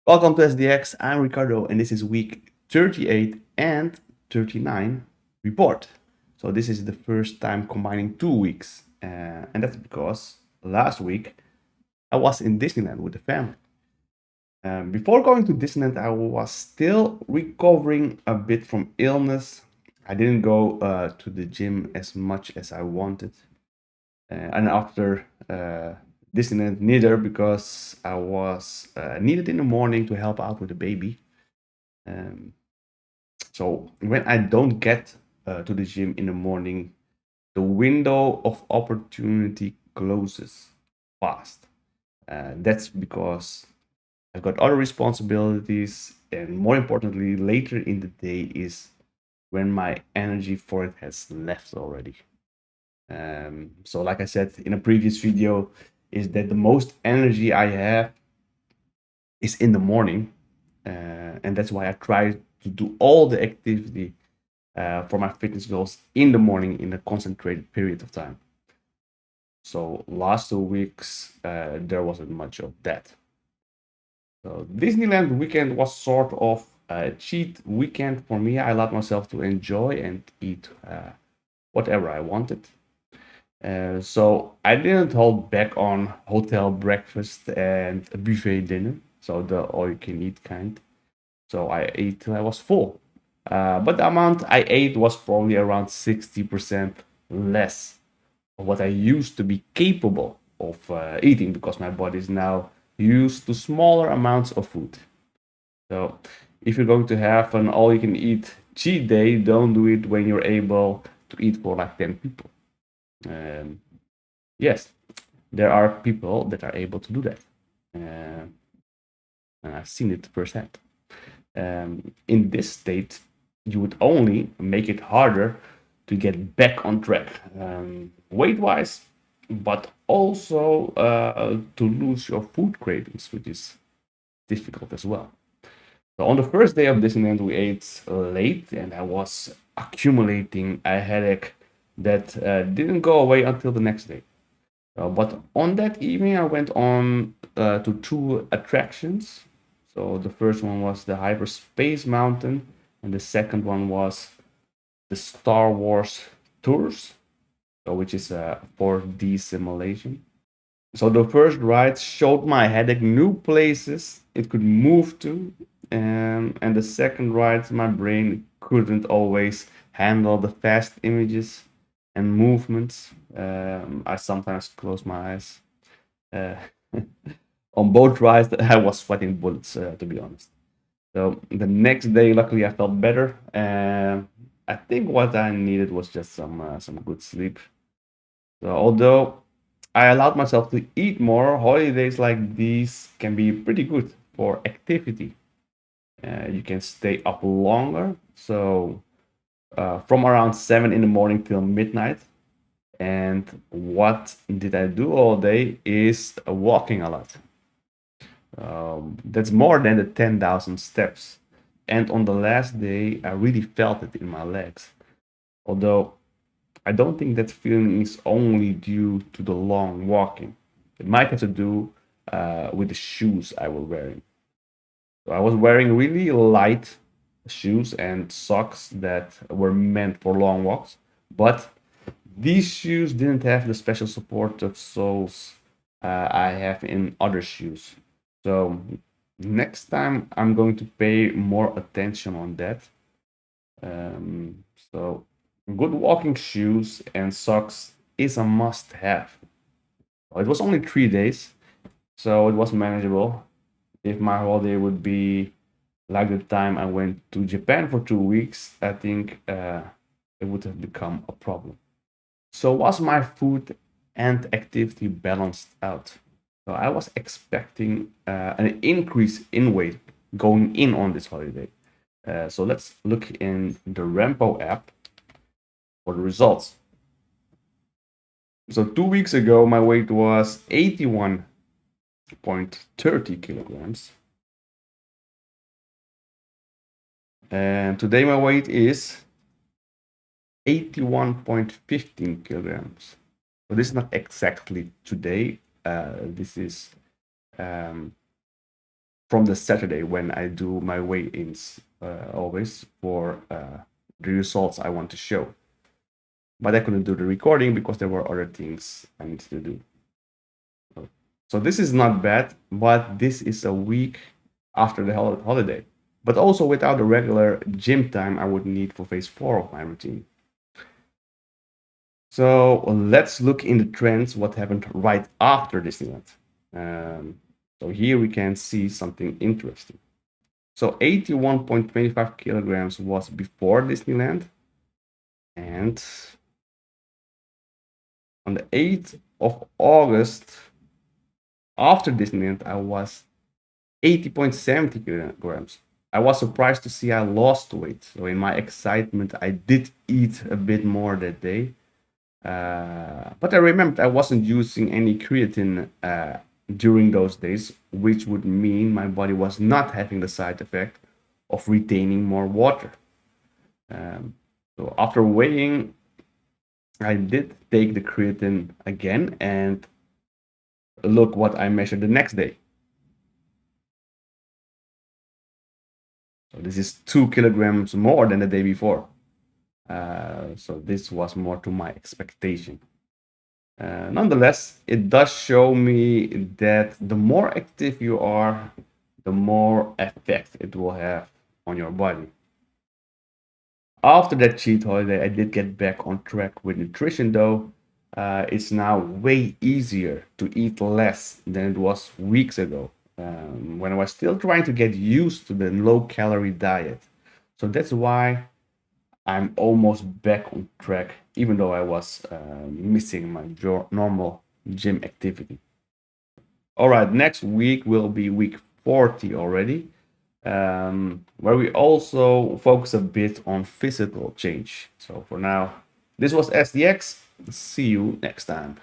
Welcome to SDX. I'm Ricardo, and this is week 38 and 39 report. So, this is the first time combining 2 weeks, and that's because last week I was in Disneyland with the family. Before going to Disneyland, I was still recovering a bit from illness. I didn't go to the gym as much as I wanted, and after Disneyland, neither because I was needed in the morning to help out with the baby. Um, so when I don't get to the gym in the morning, the window of opportunity closes fast. That's because I've got other responsibilities, and more importantly, later in the day is when my energy for it has left already. So, like I said in a previous video, is that the most energy I have is in the morning, and that's why I try to do all the activity for my fitness goals in the morning in a concentrated period of time. So last 2 weeks there wasn't much of that. So Disneyland weekend was sort of a cheat weekend for me. I allowed myself to enjoy and eat whatever I wanted. So I didn't hold back on hotel breakfast and a buffet dinner, so the all-you-can-eat kind. So I ate till I was full. But the amount I ate was probably around 60% less of what I used to be capable of eating because my body is now used to smaller amounts of food. So if you're going to have an all you can eat cheat day, don't do it when you're able to eat for like 10 people. Um, yes, there are people that are able to do that. Uh, and I've seen it firsthand. In this state, you would only make it harder to get back on track, weight wise, but also to lose your food cravings, which is difficult as well. So on the first day of Disneyland, we ate late, and I was accumulating a headache that didn't go away until the next day. But on that evening, I went on to two attractions. So the first one was the Hyperspace Mountain, and the second one was the Star Wars Tours, so which is a 4D simulation. So the first ride showed my headache new places it could move to, and the second ride, my brain couldn't always handle the fast images and movements. I sometimes close my eyes. Uh, on both rides, I was sweating bullets, to be honest. So the next day, luckily, I felt better. I think what I needed was just some good sleep. So although I allowed myself to eat more, holidays like these can be pretty good for activity. You can stay up longer. So from around 7 in the morning till midnight. And what did I do all day is walking a lot. That's more than the 10,000 steps. And on the last day, I really felt it in my legs. Although I don't think that feeling is only due to the long walking. It might have to do with the shoes I was wearing. So I was wearing really light shoes and socks that were meant for long walks, but these shoes didn't have the special supportive soles I have in other shoes. So next time I'm going to pay more attention on that. So good walking shoes and socks is a must have. It was only 3 days, so it was manageable. If my holiday would be like the time I went to Japan for 2 weeks, I think it would have become a problem. So was my food and activity balanced out? So I was expecting an increase in weight going in on this holiday. So let's look in the Rempo app for the results. So 2 weeks ago, my weight was 81.30 kilograms. And today my weight is 81.15 kilograms. So this is not exactly today. This is from the Saturday when I do my weigh-ins always for the results I want to show. But I couldn't do the recording because there were other things I needed to do. So this is not bad, but this is a week after the holiday. But also without the regular gym time I would need for phase 4 of my routine. So let's look in the trends what happened right after Disneyland. So here we can see something interesting. So 81.25 kilograms was before Disneyland. And on the 8th of August, after Disneyland, I was 80.70 kilograms. I was surprised to see I lost weight. So in my excitement, I did eat a bit more that day. But I remembered I wasn't using any creatine during those days, which would mean my body was not having the side effect of retaining more water. So after weighing, I did take the creatine again, and look what I measured the next day. So this is 2 kilograms more than the day before. So this was more to my expectation. Nonetheless, it does show me that the more active you are, the more effect it will have on your body. After that cheat holiday, I did get back on track with nutrition though. It's now way easier to eat less than it was weeks ago, when I was still trying to get used to the low-calorie diet. So that's why I'm almost back on track, even though I was missing my normal gym activity. All right, next week will be week 40 already, where we also focus a bit on physical change. So for now, this was SDX. See you next time.